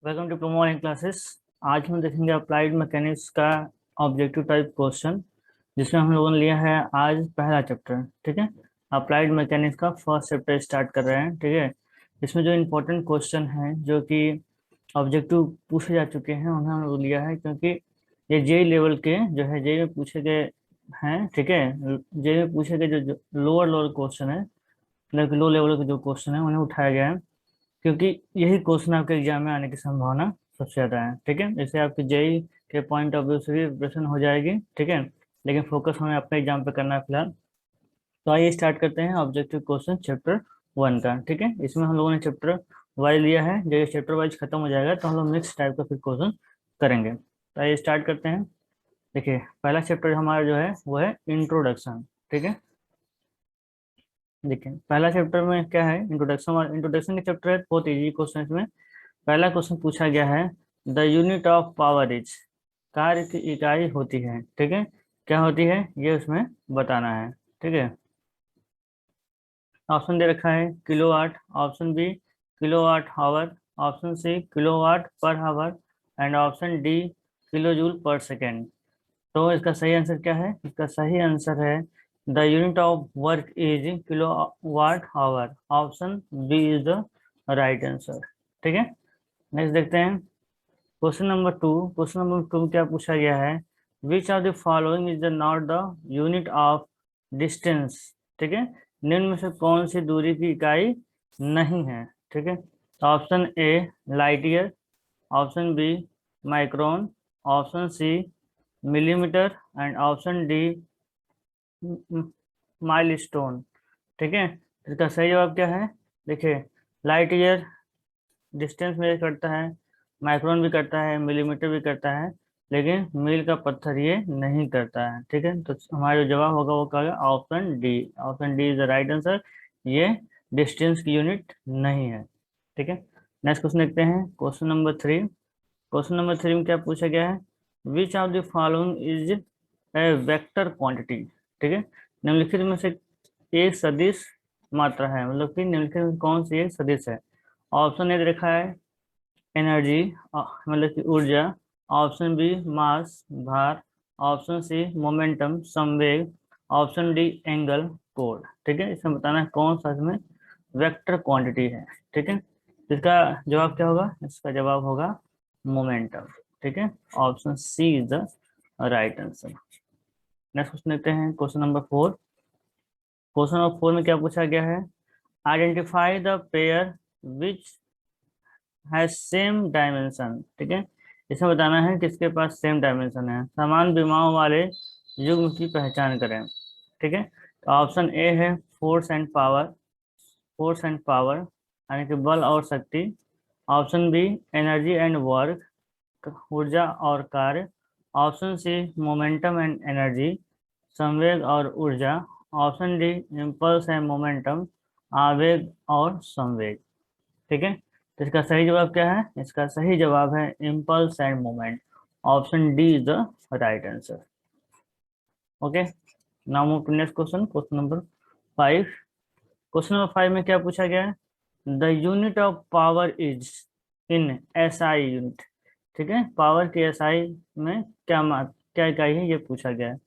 Welcome to diploma online classes. आज हम देखेंगे अप्लाइड मैकेनिक्स का ऑब्जेक्टिव टाइप क्वेश्चन, जिसमें हम लोगों ने लिया है आज पहला चैप्टर। ठीक है, अप्लाइड मैकेनिक्स का फर्स्ट चैप्टर स्टार्ट कर रहे हैं। ठीक है, इसमें जो इम्पोर्टेंट क्वेश्चन हैं जो कि ऑब्जेक्टिव पूछे जा चुके हैं उन्हें हम लोग लिया है, क्योंकि ये जेई लेवल के जो है जेई में पूछे गए हैं। ठीक है, जेई में पूछे गए जो लोअर लोअर क्वेश्चन है, मतलब लो लेवल के जो क्वेश्चन है उन्हें उठाया गया है, क्योंकि यही क्वेश्चन आपके एग्जाम में आने की संभावना सबसे ज़्यादा है। ठीक है, इससे आपके जेई के पॉइंट ऑफ व्यू से भी प्रिपरेशन हो जाएगी। ठीक है, लेकिन फोकस हमें अपने एग्जाम पे करना है फिलहाल। तो आइए स्टार्ट करते हैं ऑब्जेक्टिव क्वेश्चन चैप्टर 1 का। ठीक है, इसमें हम लोगों ने चैप्टर वाइज लिया है। जब ये चैप्टर वाइज खत्म हो जाएगा तो हम लोग नेक्स्ट टाइप का फिर क्वेश्चन करेंगे। तो आइए स्टार्ट करते हैं। देखिए, पहला चैप्टर हमारा जो है वो है इंट्रोडक्शन। ठीक है, देखिए पहला चैप्टर में क्या है, इंट्रोडक्शन। और इंट्रोडक्शन के चैप्टर है, बहुत इजी क्वेश्चन इसमें। पहला क्वेश्चन पूछा गया है, the unit of power is, कार्य की इकाई होती है। ठीक है, क्या होती है ये उसमें बताना है। ठीक है, ऑप्शन दे रखा है kilowatt, option B kilowatt hour, option C kilowatt per hour and option D kilo joule per second. तो इसका सही आंसर क्या है? इसका सही आंसर है the unit of work is kilowatt hour. Option B is the right answer. ठीक है, नेक्स्ट देखते हैं क्वेश्चन नंबर 2। क्वेश्चन नंबर 2 में क्या पूछा गया है, which of the following is not the unit of distance. ठीक है, निम्न में से कौन सी दूरी की इकाई नहीं है? ठीक है, option A light year, option B micron, option C millimetre and option D milestone. ठीक है, इसका सही जवाब क्या है? देखिए, लाइट ईयर डिस्टेंस मेजर करता है, माइक्रोन भी करता है, मिलीमीटर भी करता है, लेकिन मील का पत्थर ये नहीं करता है। ठीक है, तो हमारा जो जवाब होगा वो क्या होगा? Option D. Option D is the right answer. ये डिस्टेंस की यूनिट नहीं है। ठीक है, नेक्स्ट क्वेश्चन देखते हैं, क्वेश्चन नंबर 3। क्वेश्चन नंबर 3 में क्या पूछा गया है, which of the following is a vector quantity. ठीक है, निम्नलिखित में से एक सदिश मात्रा है, मतलब कि निम्नलिखित में कौन सी एक सदिश है? ऑप्शन ए देखा है एनर्जी, मतलब कि ऊर्जा, ऑप्शन बी मास भार, ऑप्शन सी मोमेंटम संवेग, ऑप्शन डी एंगल कोण। ठीक है, इसमें बताना है कौन सा इसमें वेक्टर क्वांटिटी है। ठीक है, इसका जवाब क्या होगा? इसका जवाब होगा मोमेंटम। ठीक है, option C is the right answer. Next question देखते हैं, क्वेश्चन नंबर 4। क्वेश्चन नंबर 4 में क्या पूछा गया है, identify the pair which has same dimension. ठीक है, इसमें बताना है किसके पास सेम डायमेंशन है। समान विमाओं वाले युग्म की पहचान करें। ठीक है, तो ऑप्शन ए है force and power, force and power यानी कि बल और शक्ति। Option B energy and work, ऊर्जा और कार्य। Option C momentum and energy, संवेग और ऊर्जा। Option D impulse and momentum, आवेग और संवेग। ठीक है, तो इसका सही जवाब क्या है? इसका सही जवाब है impulse and moment. Option D is the right answer. Okay, now move to next question, question number 5। Question number 5 में क्या पूछा गया है, the unit of power is in SI unit. ठीक है, पावर की एसआई में क्या इकाई है ये पूछा गया है।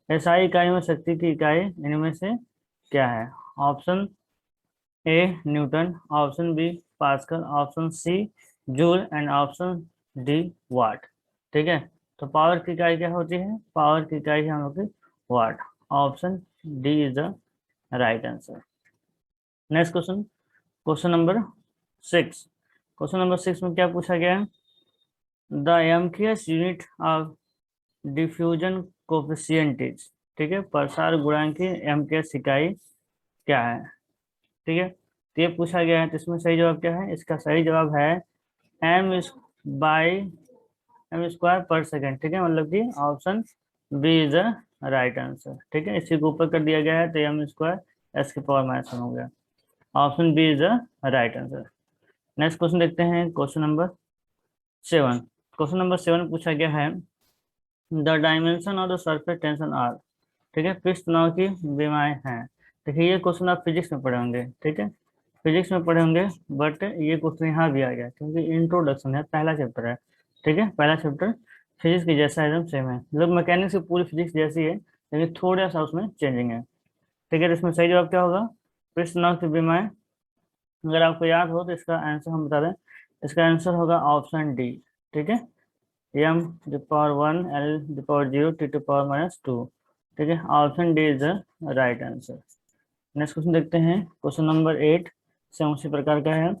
एसआई इकाई में शक्ति की इकाई इनमें से क्या है? Option A Newton, option B Pascal, option C joule and option D watt. ठीक है, तो पावर की इकाई क्या होती है? पावर की इकाई है हम लोग की watt. Option D is the right answer. Next question, question number 6। क्वेश्चन नंबर 6 में क्या पूछा गया है, the MKS unit of diffusion coefficient is. ठीक है, प्रसार गुणांक की एमकेएस इकाई क्या है? ठीक है, तो ये पूछा गया है, तो इसमें सही जवाब क्या है? इसका सही जवाब है M by M square per second. ठीक है, मतलब कि option B is the right answer. ठीक है, इसी को ऊपर कर दिया गया है तो एम स्क्वायर एस के पावर -1 हो गया। Option B is the right answer. Next question देखते हैं, क्वेश्चन नंबर 7। क्वेश्चन नंबर 7 पूछा गया है, the dimension of the surface tension are. ठीक है, पृष्ठ तनाव की विमाएं हैं। देखिए, ये क्वेश्चन आप फिजिक्स में पढ़े होंगे। ठीक है, फिजिक्स में पढ़े होंगे, बट ये क्वेश्चन यहाँ भी आ गया क्योंकि इंट्रोडक्शन है, पहला चैप्टर है। ठीक है, पहला चैप्टर फिजिक्स की जैसा एकदम सेम है, मतलब मैकेनिक्स की पूरी फिजिक्स जैसी है, लेकिन थोड़ा सा उसमें चेंजिंग है। ठीक है, तो इसमें सही जवाब क्या होगा? कृष्णनाथ विमाएं। अगर आपको याद हो तो इसका आंसर हम बता दें, इसका आंसर होगा ऑप्शन डी। ठीक है, m to the power 1 l to the power 0 t to the power minus 2। ठीक है, option D is the right answer. Next question देखते हैं, क्वेश्चन नंबर 8 से उसी प्रकार का है।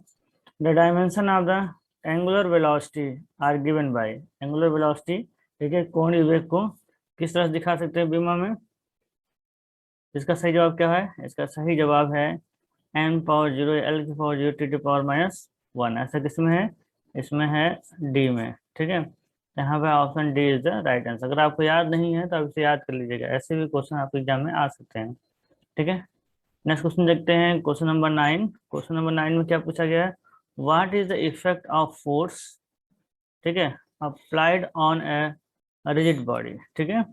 The dimension of the angular velocity are given by. Angular velocity, ठीक है, कोणीय वेग को किस तरह से दिखा सकते हैं बीमा में? इसका सही जवाब क्या है? इसका सही जवाब है n पावर 0 l की power 0 t to power minus 1। ऐसा किसमें है? इसमें है डी में। ठीक है, यहाँ पे option D is the right answer. अगर आपको याद नहीं है तो आप इसे याद कर लीजिएगा, ऐसे भी क्वेश्चन आपके एग्जाम में आ सकते हैं। ठीक है, नेक्स्ट क्वेश्चन देखते हैं, क्वेश्चन नंबर 9। क्वेश्चन नंबर 9 में क्या पूछा गया है? What is the effect of force, ठीक है, applied on a rigid body. ठीक है,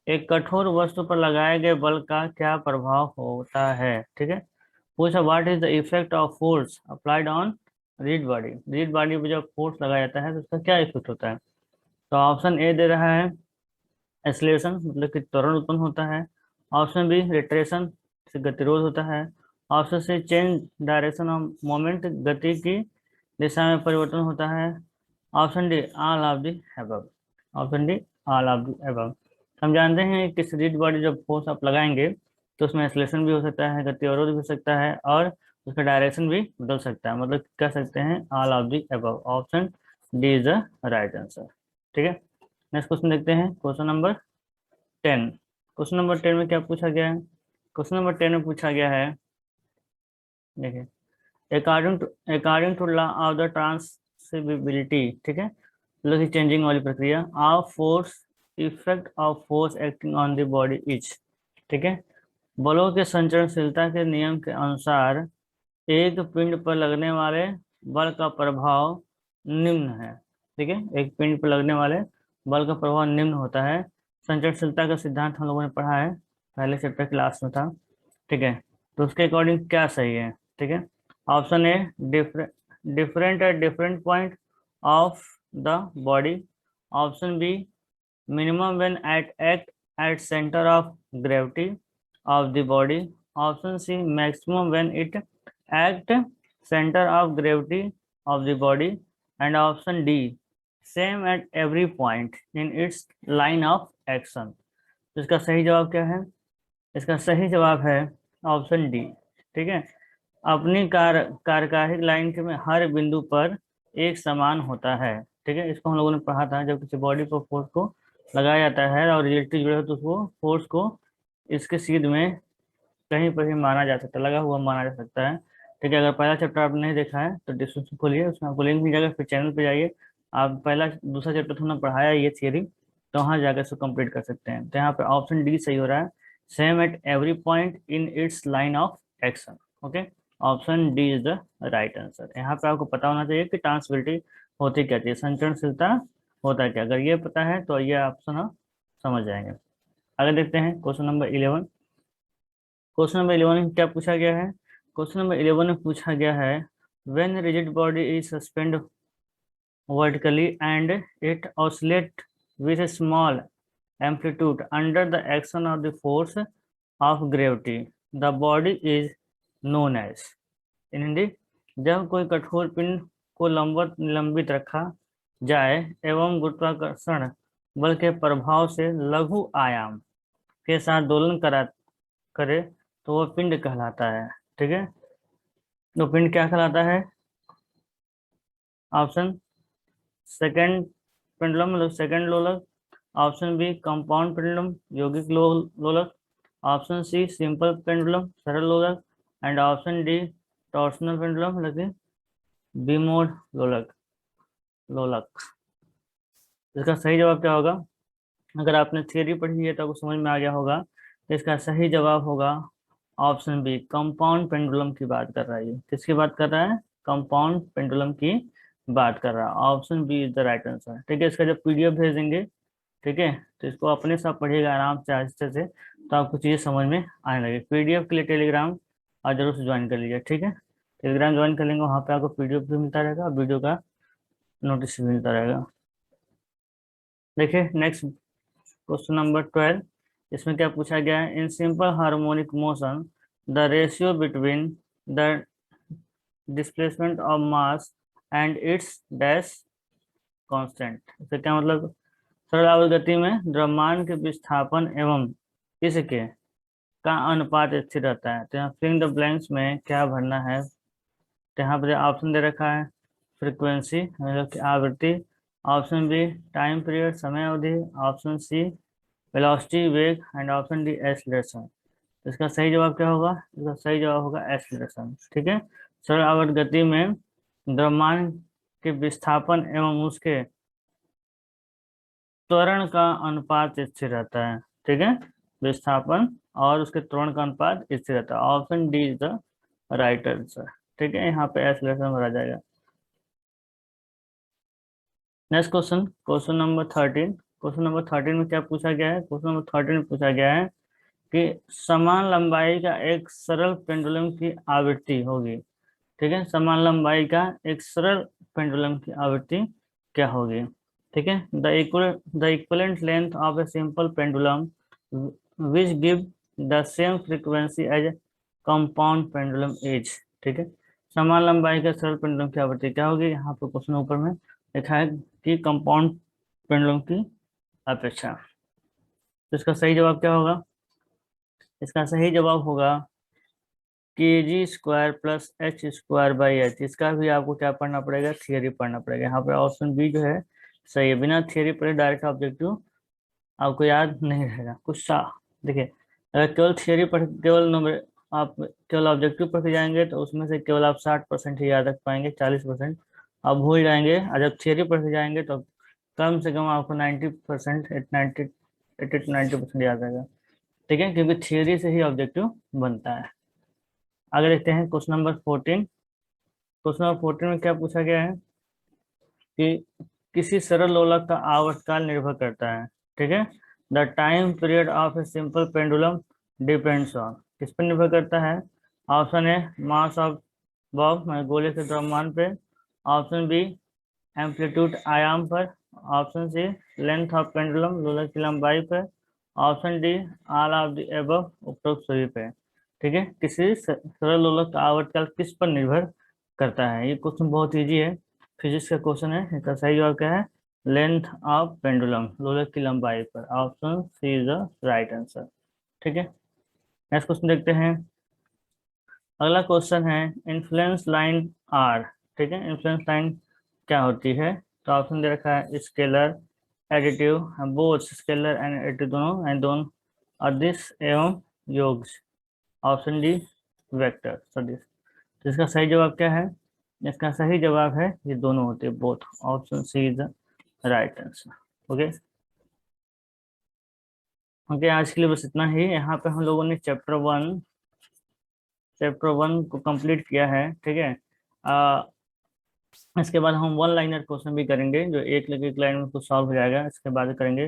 एक कठोर वस्तु पर लगाए गए बल का क्या प्रभाव होता है? ठीक है, पूछा what is the effect of force applied on rigid body. Rigid body पर जब फोर्स लगाया जाता है तो उसका क्या इफेक्ट होता है? तो ऑप्शन ए दे रहा है एक्सीलरेशन, मतलब कि त्वरण उत्पन्न होता है। ऑप्शन बी रिट्रेशन, से गतिरोध होता है। Option C change direction of moment, गति की दिशा में परिवर्तन होता है। Option D all of the above. Option D all of the above. हम जानते हैं कि रिजिड बॉडी जब फोर्स आप लगाएंगे तो उसमें एक्सीलरेशन भी हो सकता है, गति अवरोध भी हो सकता है, और उसका डायरेक्शन भी बदल सकता है, मतलब कह सकते हैं all of the above. Option D is the right answer. ठीक है, नेक्स्ट क्वेश्चन देखते हैं, क्वेश्चन नंबर 10। क्वेश्चन नंबर 10 में क्या पूछा गया है? क्वेश्चन नंबर 10 में पूछा गया है, देखिए, according to law of the transmissibility, ठीक है, मतलब कि चेंजिंग वाली प्रक्रिया of force, effect of force acting on the body is. ठीक है, बलों के संचरणशीलता के नियम के अनुसार एक पिंड पर लगने वाले बल का प्रभाव निम्न है। ठीक है, एक पिंड पर लगने वाले बल का प्रभाव निम्न होता है। संचरणशीलता का सिद्धांत हम लोगों ने पढ़ा है, पहले चैप्टर क्लास में था। ठीक है, तो उसके अकॉर्डिंग क्या सही है? ठीक है, option A different at different point of the body. Option B minimum when act at center of gravity of the body. Option C maximum when it act center of gravity of the body. And option D same at every point in its line of action। तो इसका सही जवाब क्या है? इसका सही जवाब है ऑप्शन डी। ठीक है, अपनी कार्यकारिक लाइन के में हर बिंदु पर एक समान होता है। ठीक है, इसको हम लोगों ने पढ़ा था, जब किसी बॉडी पर फोर्स को लगाया जाता है और रिलेटिव जुड़े हो तो उसको फोर्स को इसके सीध में कहीं पर भी माना जा सकता है, लगा हुआ माना जा सकता है। ठीक है, अगर पहला चैप्टर आपने नहीं देखा है तो डिस्क्रिप्शन खोलिए, उसमें आपको लिंक मिल जाएगा, फिर चैनल पे जाइए, आप पहला दूसरा चैप्टर थोड़ा पढ़ाया ये थियरी, तो वहाँ जाकर इसको कंप्लीट कर सकते हैं। तो यहाँ पे ऑप्शन डी सही हो रहा है, same at every point in its line of action. Okay, option D is the right answer. यहाँ पे आपको पता होना चाहिए कि ट्रांसमिसिबिलिटी होती क्या चाहिए, संचरणशीलता होता है क्या। अगर ये पता है तो ये ऑप्शन आप समझ जाएंगे। आगे देखते हैं क्वेश्चन नंबर 11। क्वेश्चन नंबर 11 में क्या पूछा गया है? क्वेश्चन नंबर 11 में पूछा गया है when rigid body is suspend vertically and it oscillate with a small amplitude under the action of the force of gravity, the body is known as। इन हिंदी, जब कोई कठोर पिंड को निलंबित रखा जाए एवं गुरुत्वाकर्षण बल के प्रभाव से लघु आयाम के साथ दोलन करे तो वह पिंड कहलाता है। ठीक है, तो पिंड क्या कहलाता है? ऑप्शन सेकंड पेंडुलम, मतलब सेकंड लोलक। ऑप्शन बी कंपाउंड पेंडुलम, यौगिक लोलक। ऑप्शन सी सिंपल पेंडुलम, सरल लोलक। And option D torsional pendulum, मतलब बीमोड लोलक। इसका सही जवाब क्या होगा? अगर आपने थियरी पढ़ी है तो आपको समझ में आ गया होगा, तो इसका सही जवाब होगा ऑप्शन बी, कंपाउंड पेंडुलम की बात कर रहा है। ये किसकी बात कर रहा है? कंपाउंड पेंडुलम की बात कर रहा है। Option B is the right answer. ठीक है, इसका जब पीडीएफ भेज देंगे, ठीक है, तो इसको अपने साथ पढ़िएगा आराम से आहिस्ते से, तो आपको चीज़ें समझ में आने लगे। पीडीएफ के लिए टेलीग्राम और जरूर से ज्वाइन कर लीजिए। ठीक है, टेलीग्राम ज्वाइन कर लेंगे, वहाँ पे आपको पीडीएफ भी मिलता रहेगा और वीडियो का नोटिस भी मिलता रहेगा। देखिए नेक्स्ट क्वेश्चन नंबर 12, इसमें क्या पूछा गया है, in simple harmonic motion the ratio between the displacement of mass and it's dash constant. इसका क्या मतलब, सरल आवर्त गति में द्रव्यमान के विस्थापन एवं इसके का अनुपात स्थिर रहता है। तो यहाँ फिल द ब्लैंक्स में क्या भरना है, तो यहाँ पर ऑप्शन दे रखा है फ्रीक्वेंसी मतलब कि आवृत्ति, ऑप्शन बी टाइम पीरियड समय अवधि, ऑप्शन सी वेलोसिटी वेग एंड ऑप्शन डी एक्सीलरेशन। इसका सही जवाब क्या होगा, इसका सही जवाब होगा एक्सीलरेशन। ठीक है, सरल आवर्त गति में द्रव्यमान के विस्थापन एवं उसके त्वरण का अनुपात स्थिर रहता है। ठीक है, विस्थापन और उसके त्वरण का अनुपात स्थिर रहता है। Option D is the right answer. ठीक है, यहाँ पे एक्सीलरेशन भरा जाएगा। Next question, question number 13। Question number 13 में क्या पूछा गया है, क्वेश्चन नंबर 13 में पूछा गया है कि समान लंबाई का एक सरल पेंडुलम की आवृत्ति होगी। ठीक है, समान लंबाई का एक सरल पेंडुलम की आवृत्ति क्या होगी। ठीक है, the equivalent length of a simple pendulum which give the same frequency as compound pendulum is. ठीक है, समान लंबाई का सरल पेंडुलम की आवृत्ति क्या होगी, यहाँ पर क्वेश्चन ऊपर में लिखा है कि कंपाउंड पेंडुलम की अपेक्षा। तो इसका सही जवाब क्या होगा, इसका सही जवाब होगा kg² प्लस h²/h। इसका भी आपको क्या पढ़ना पड़ेगा, थियरी पढ़ना पड़ेगा। यहाँ पे ऑप्शन बी जो है सही है, बिना थियरी पढ़े डायरेक्ट ऑब्जेक्टिव आपको याद नहीं रहेगा कुछ सा। देखिए अगर केवल थियरी पढ़ केवल नंबर आप केवल ऑब्जेक्टिव पढ़ के जाएंगे तो उसमें से केवल आप 60% ही याद रख पाएंगे, 40% आप भूल जाएंगे। और जब थियरी पढ़ के जाएंगे तो कम से कम आपको 90%, 80 to 90% याद रहेगा। ठीक है, क्योंकि थियरी से ही ऑब्जेक्टिव बनता है। आगे देखते हैं क्वेश्चन नंबर 14। क्वेश्चन नंबर 14 में क्या पूछा गया है कि किसी सरल लोलक का आवर्तकाल निर्भर करता है। ठीक है, the time period of a simple pendulum depends on, किस पर निर्भर करता है। Option A mass of bob गोले के द्रव्यमान पे, ऑप्शन बी एम्पलीट्यूड आयाम पर, option C length of pendulum लोलक की लंबाई पर, option D all of the above उपरोक्त सभी पे। ठीक है, किसी सरल लोलक का आवर्तकाल किस पर निर्भर करता है। ये क्वेश्चन बहुत इजी है, फिजिक्स का क्वेश्चन है। इसका सही जवाब क्या है, लेंथ ऑफ पेंडुलम लोलक की लंबाई पर। Option C is the right answer. ठीक है, नेक्स्ट क्वेश्चन देखते हैं। अगला क्वेश्चन है इन्फ्लुएंस लाइन आर। ठीक है, इन्फ्लुएंस लाइन क्या होती है, तो ऑप्शन दे रखा है scalar additive, both scalar and additive दोनों एंड दोनों अदिश एवं योग। ऑप्शन डी वेक्टर सदिश। तो इसका सही जवाब क्या है, इसका सही जवाब है ये दोनों होते हैं, both. Option C is the right answer. Okay okay, आज के लिए बस इतना ही। यहाँ पे हम लोगों ने चैप्टर 1 को कंप्लीट किया है। ठीक है, इसके बाद हम वन लाइनर क्वेश्चन भी करेंगे, जो एक लाइन में कुछ सॉल्व हो जाएगा, इसके बाद करेंगे।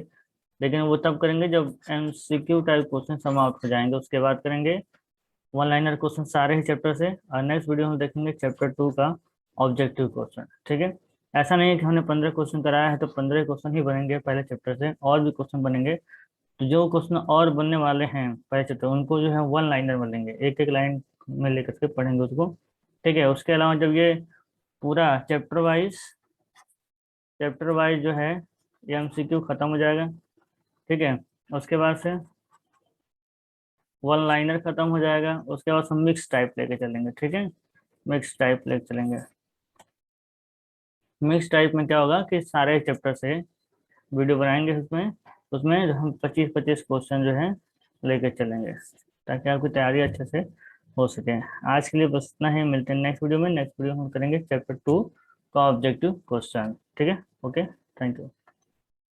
लेकिन वो तब करेंगे जब एमसीक्यू टाइप क्वेश्चन समाप्त हो जाएंगे, उसके बाद करेंगे वन लाइनर क्वेश्चन सारे ही चैप्टर से। और नेक्स्ट वीडियो में देखेंगे चैप्टर 2 का ऑब्जेक्टिव क्वेश्चन। ठीक है, ऐसा नहीं है कि हमने 15 क्वेश्चन कराया है तो 15 क्वेश्चन ही बनेंगे पहले चैप्टर से, और भी क्वेश्चन बनेंगे। तो जो क्वेश्चन और बनने वाले हैं पहले चैप्टर, उनको जो है वन लाइनर बनेंगे, एक एक लाइन में लेकर के पढ़ेंगे उसको। ठीक है, उसके अलावा जब ये पूरा चैप्टर वाइज जो है ये एमसीक्यू खत्म हो जाएगा। ठीक है, उसके बाद से वन लाइनर खत्म हो जाएगा, उसके बाद हम मिक्स टाइप लेके चलेंगे। ठीक है, मिक्स टाइप लेके चलेंगे। मिक्स टाइप में क्या होगा कि सारे चैप्टर से वीडियो बनाएंगे, उसमें उसमें हम 25-25 क्वेश्चन जो है लेके चलेंगे, ताकि आपकी तैयारी अच्छे से हो सके। आज के लिए बस इतना ही, मिलते हैं नेक्स्ट वीडियो में। नेक्स्ट वीडियो हम करेंगे चैप्टर 2 का ऑब्जेक्टिव क्वेश्चन। ठीक है, ओके, थैंक यू।